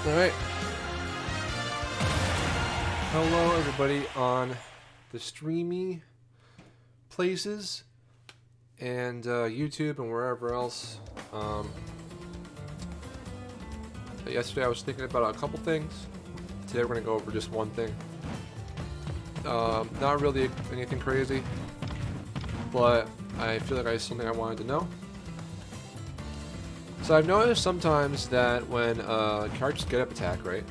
Alright. Hello everybody on the streaming places and YouTube and wherever else. Yesterday I was thinking about a couple things. Today we're going to go over just one thing. Not really anything crazy, but I feel like I have something I wanted to know. So I've noticed sometimes that when characters get up attack, right?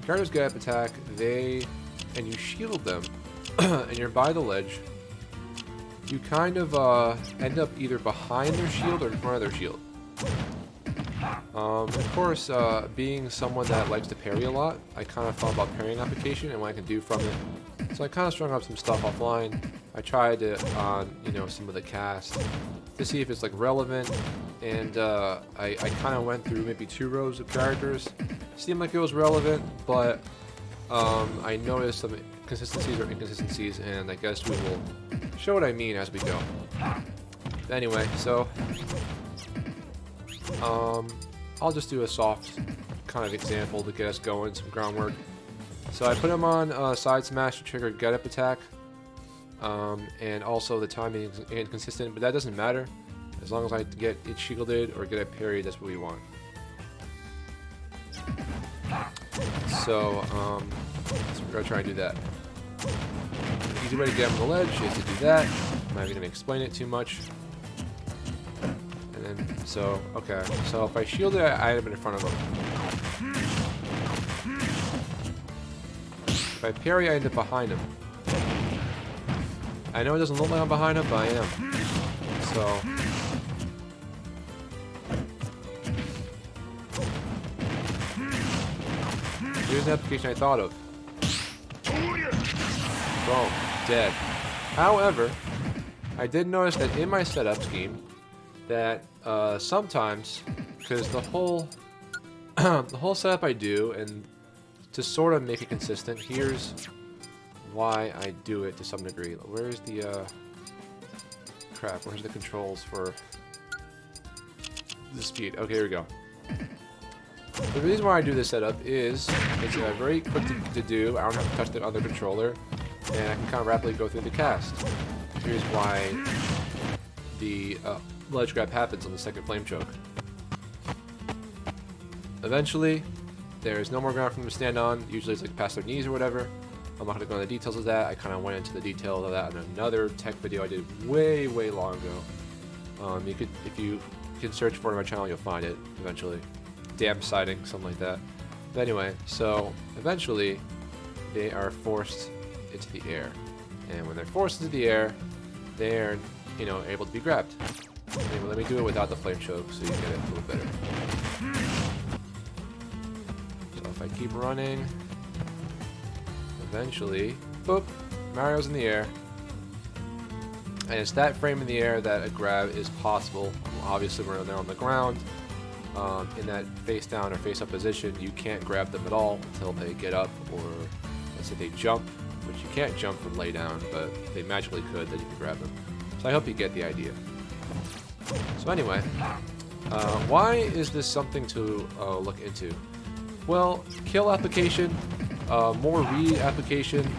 Characters get up attack, and you shield them, and you're by the ledge, you kind of end up either behind their shield or in front of their shield. Of course, being someone that likes to parry a lot, I kind of thought about parrying application and what I can do from it. So I kind of strung up some stuff offline. I tried it on, some of the cast to see if it's like relevant, and I kind of went through maybe 2 rows of characters. Seemed like it was relevant, but I noticed some consistencies or inconsistencies, and I guess we will show what I mean as we go. Anyway, so I'll just do a soft kind of example to get us going, some groundwork. So I put him on side smash to trigger get up attack, and also the timing is inconsistent, but that doesn't matter. As long as I get it shielded or get it parried, that's what we want. So we're going to try and do that. The easy way to get him on the ledge is to do that. I'm not even going to explain it too much. And then, okay. So if I shield it, I end up in front of him. If I parry, I end up behind him. I know it doesn't look like I'm behind him, but I am. So here's an application I thought of. Boom. Dead. However, I did notice that in my setup scheme that sometimes, because the whole setup I do, and to sort of make it consistent, here's why I do it to some degree. Where's the crap? Where's the controls for the speed? Okay, here we go. The reason why I do this setup is it's very quick to do. I don't have to touch the other controller, and I can kind of rapidly go through the cast. Here's why the ledge grab happens on the second flame choke. Eventually, there's no more ground for them to stand on. Usually it's like past their knees or whatever. I'm not going to go into the details of that. I kind of went into the details of that in another tech video I did way long ago. If you can search for it on my channel, you'll find it eventually. Dam sighting, something like that. But anyway, so eventually they are forced into the air, and when they're forced into the air, they're able to be grabbed. Anyway, let me do it without the flame choke so you get it a little better. So if I keep running, eventually, boop, Mario's in the air, and it's that frame in the air that a grab is possible. Obviously, we're there on the ground. In that face down or face up position, you can't grab them at all until they get up, or let's say they jump, which you can't jump from lay down, but they magically could, then you can grab them. So I hope you get the idea. So anyway, why is this something to look into? Well, kill application, more read application,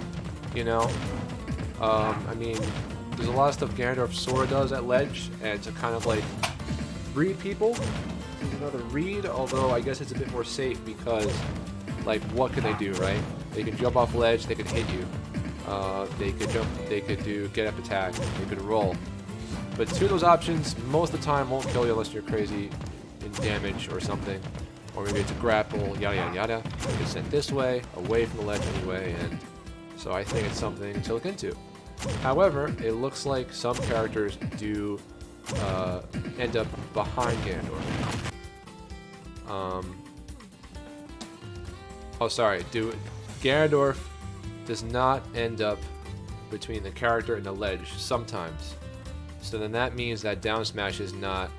I mean, there's a lot of stuff Ganondorf sort of does at ledge, and to kind of like read people. Another read, although I guess it's a bit more safe because, like, what can they do, right? They can jump off ledge, they can hit you. They could jump, they could do get up attack, they could roll. But 2 of those options most of the time won't kill you unless you're crazy in damage or something. Or maybe it's a grapple, yada yada yada. You get sent this way, away from the ledge anyway, and so I think it's something to look into. However, it looks like some characters do end up behind Ganondorf. Ganondorf does not end up between the character and the ledge sometimes. So then that means that down smash is not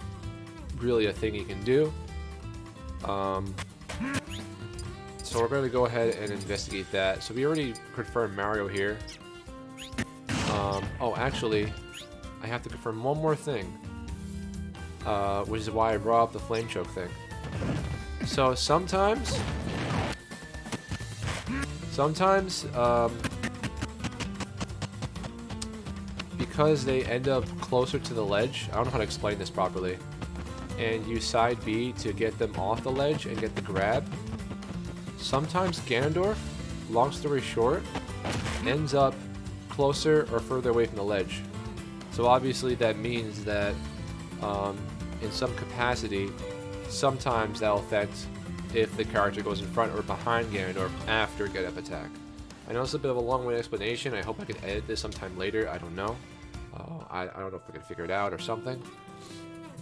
really a thing he can do. So we're going to go ahead and investigate that. So we already confirmed Mario here. Oh, actually, I have to confirm one more thing, which is why I brought up the flame choke thing. So sometimes, because they end up closer to the ledge, I don't know how to explain this properly, and you side B to get them off the ledge and get the grab, sometimes Ganondorf, long story short, ends up closer or further away from the ledge. So obviously that means that in some capacity, sometimes that'll affect if the character goes in front or behind Ganondorf after get up attack. I know it's a bit of a long-winded explanation. I hope I can edit this sometime later. I don't know. I don't know if I can figure it out or something.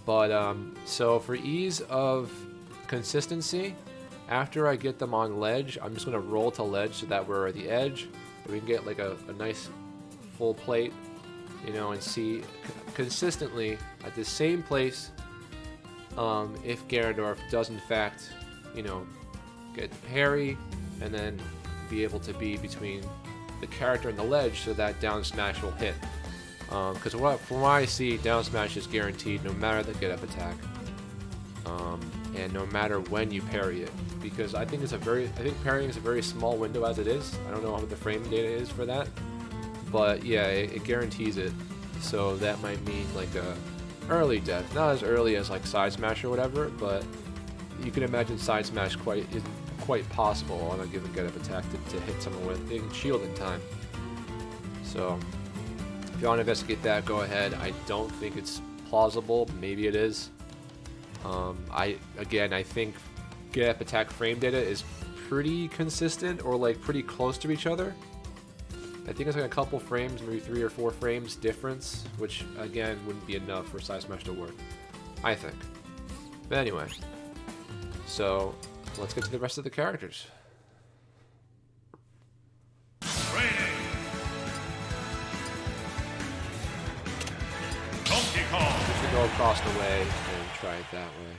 But so for ease of consistency, after I get them on ledge, I'm just going to roll to ledge so that we're at the edge. We can get like a nice full plate, you know, and see consistently at the same place if Ganondorf does in fact, you know, get the parry and then be able to be between the character and the ledge so that down smash will hit. Because from what I see, down smash is guaranteed no matter the get up attack, and no matter when you parry it. Because I think parrying is a very small window as it is. I don't know what the frame data is for that, but yeah, it guarantees it. So that might mean like a early death, not as early as like side smash or whatever, but you can imagine side smash is quite possible on a given get up attack to hit someone with. They can shield in time. So if you want to investigate that, go ahead. I don't think it's plausible. Maybe it is. I think get up attack frame data is pretty consistent or like pretty close to each other. I think it's like a couple frames, maybe 3 or 4 frames difference, which again wouldn't be enough for side smash to work, I think. But anyway, so let's get to the rest of the characters. We should go across the way and try it that way.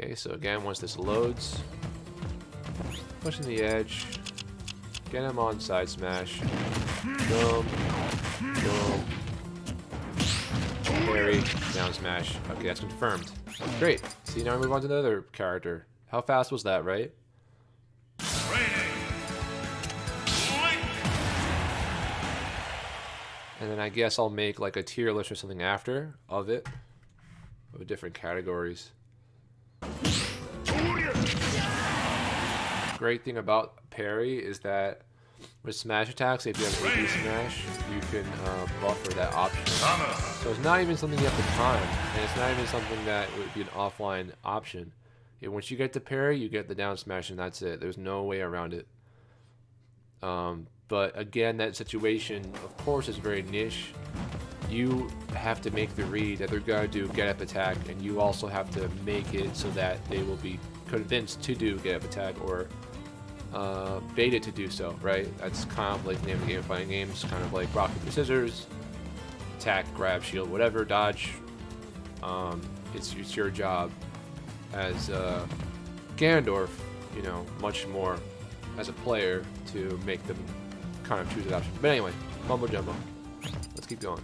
Okay, so again, once this loads, pushing the edge, get him on side smash, boom, boom, parry, down smash. Okay, that's confirmed. Great. See, now we move on to the other character. How fast was that, right? And then I guess I'll make like a tier list or something after of it, of different categories. Great thing about parry is that with smash attacks, if you have AP smash, you can buffer that option. So it's not even something you have to time, and it's not even something that would be an offline option. Once you get the parry, you get the down smash, and that's it. There's no way around it. But again, that situation, of course, is very niche. You have to make the read that they're going to do get up attack, and you also have to make it so that they will be convinced to do get up attack or bait it to do so, right? That's kind of like the name of the game of fighting games, kind of like rock, paper, scissors, attack, grab, shield, whatever, dodge. It's your job as Ganondorf, you know, much more as a player to make them kind of choose that option. But anyway, mumbo jumbo. Let's keep going.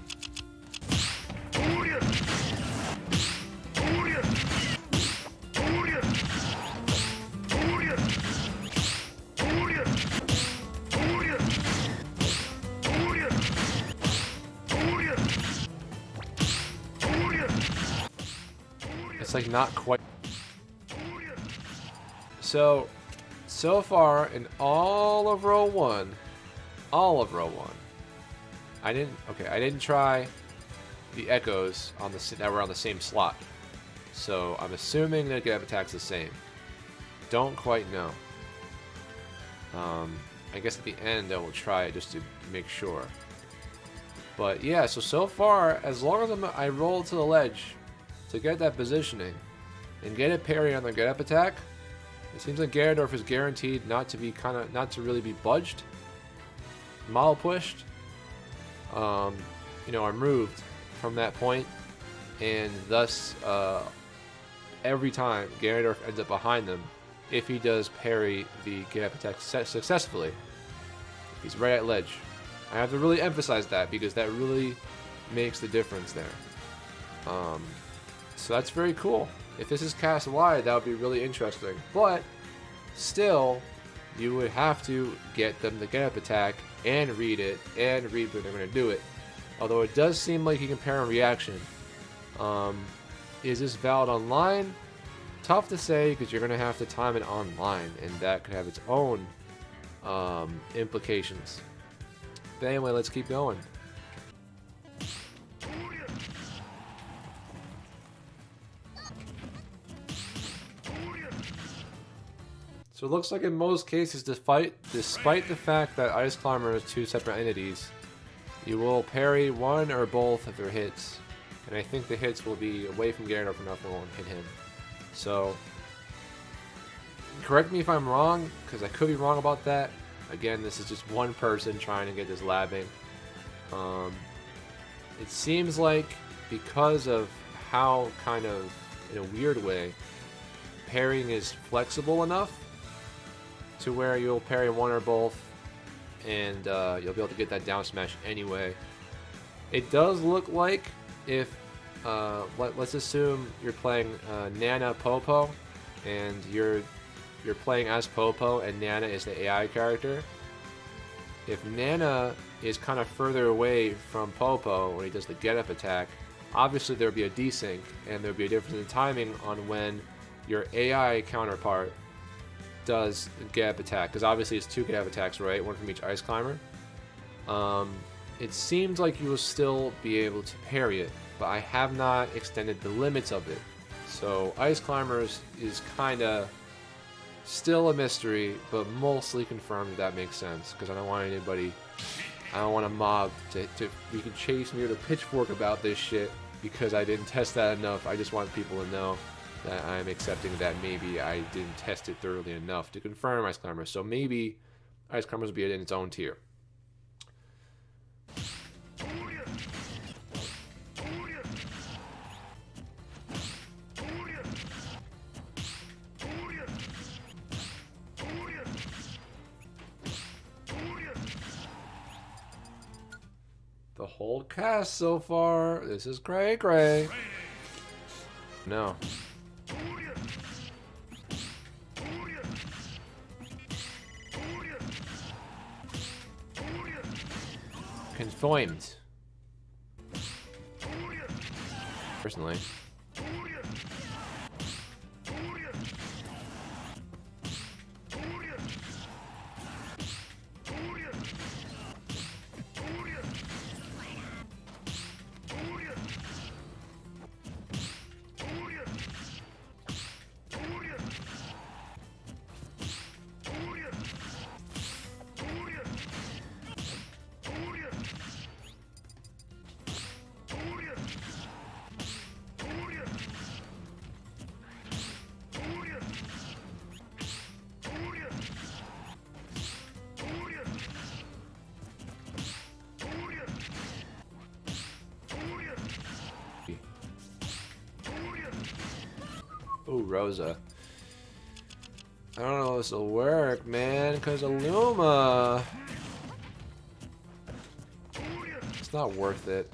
It's like not quite. So far in all of row one, I didn't try the echoes on that were on the same slot. So I'm assuming that get up attack's the same. Don't quite know. I guess at the end I will try it just to make sure. But yeah, so far, as long as I roll to the ledge to get that positioning and get a parry on the get up attack, it seems like Ganondorf is guaranteed not to really be budged, model pushed, you know, or moved from that point, and thus every time Ganondorf ends up behind them if he does parry the get up attack successfully. If he's right at ledge. I have to really emphasize that because that really makes the difference there. So that's very cool. If this is cast wide, that would be really interesting. But still, you would have to get them to get up attack and read it and read when they're going to do it. Although it does seem like you can pair on reaction. Is this valid online? Tough to say because you're going to have to time it online, and that could have its own implications. But anyway, let's keep going. So it looks like in most cases, despite the fact that Ice Climber is two separate entities, you will parry one or both of their hits. And I think the hits will be away from Ganondorf enough and won't hit him. So, correct me if I'm wrong, because I could be wrong about that. Again, this is just one person trying to get this labbing. It seems like because of how kind of, in a weird way, parrying is flexible enough to where you'll parry one or both and you'll be able to get that down smash anyway. It does look like if let's assume you're playing Nana Popo and you're playing as Popo and Nana is the AI character. If Nana is kind of further away from Popo when he does the get up attack, obviously there'll be a desync and there'll be a difference in timing on when your AI counterpart does get up attack, because obviously it's two get up attacks, right? One from each Ice Climber. It seems like you will still be able to parry it, but I have not extended the limits of it. So Ice Climbers is kind of still a mystery, but mostly confirmed, if that makes sense, because I don't want a mob to you can chase me with a pitchfork about this shit because I didn't test that enough. I just want people to know that I'm accepting that maybe I didn't test it thoroughly enough to confirm Ice Climber. So maybe Ice Climbers will be in its own tier. The whole cast so far. This is cray. No. Confirmed. Personally. Ooh, Rosa. I don't know if this will work, man, because of Luma. It's not worth it.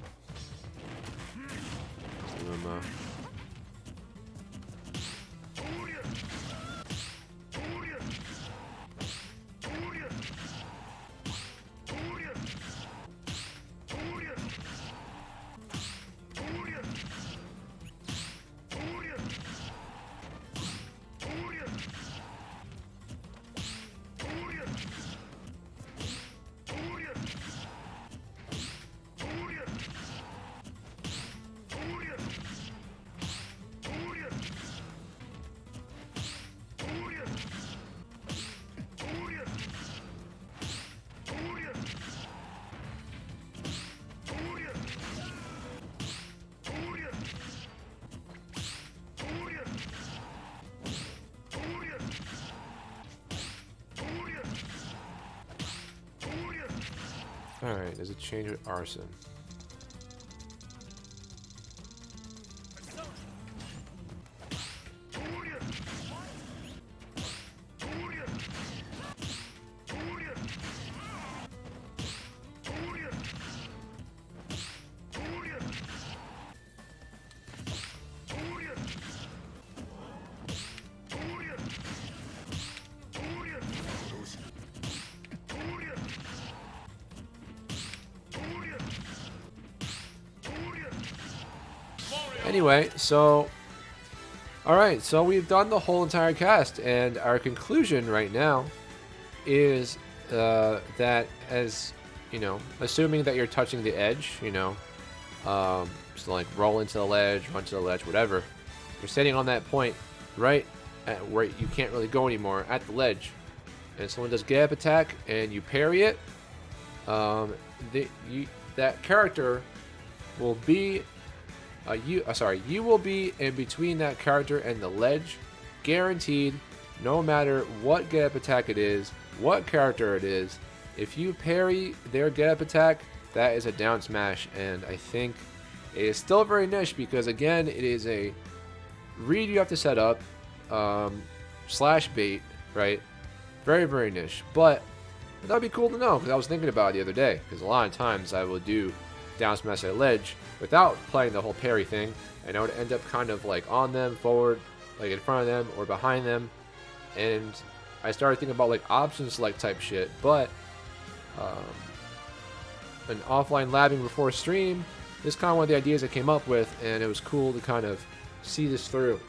It's Luma. Alright, there's a change with Arson. Anyway, so alright, so we've done the whole entire cast, and our conclusion right now is that, as you know, assuming that you're touching the edge, you know, so like roll into the ledge, run to the ledge, whatever, you're standing on that point right at where you can't really go anymore at the ledge, and someone does get up attack and you parry it, that character will be you will be in between that character and the ledge, guaranteed, no matter what get up attack it is, what character it is. If you parry their get up attack, that is a down smash, and I think it is still very niche because, again, it is a read you have to set up, slash bait, right? Very, very niche, but that would be cool to know because I was thinking about it the other day, because a lot of times I will do down smash at a ledge without playing the whole parry thing, and I would end up kind of like on them, forward, like in front of them or behind them, and I started thinking about like option select type shit, but an offline labbing before stream, this is kind of one of the ideas I came up with, and it was cool to kind of see this through.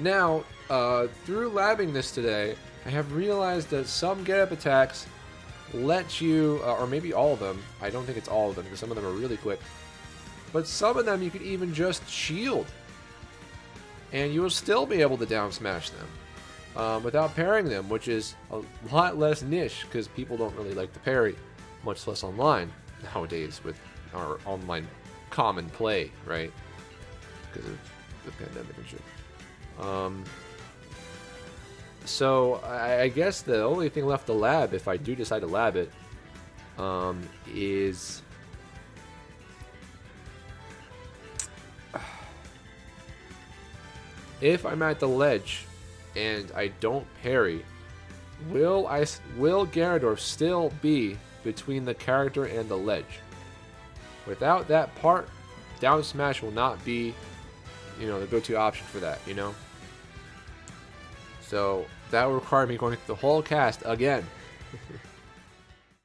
Now, through labbing this today, I have realized that some get up attacks let you, or maybe all of them, I don't think it's all of them because some of them are really quick, but some of them you can even just shield, and you will still be able to down smash them without parrying them, which is a lot less niche because people don't really like to parry, much less online nowadays with our online common play, right? Because of the pandemic and shit. So I guess the only thing left to lab, if I do decide to lab it, is if I'm at the ledge and I don't parry, will Ganondorf still be between the character and the ledge? Without that part, down smash will not be, you know, the go-to option for that, you know? So that will require me going through the whole cast again.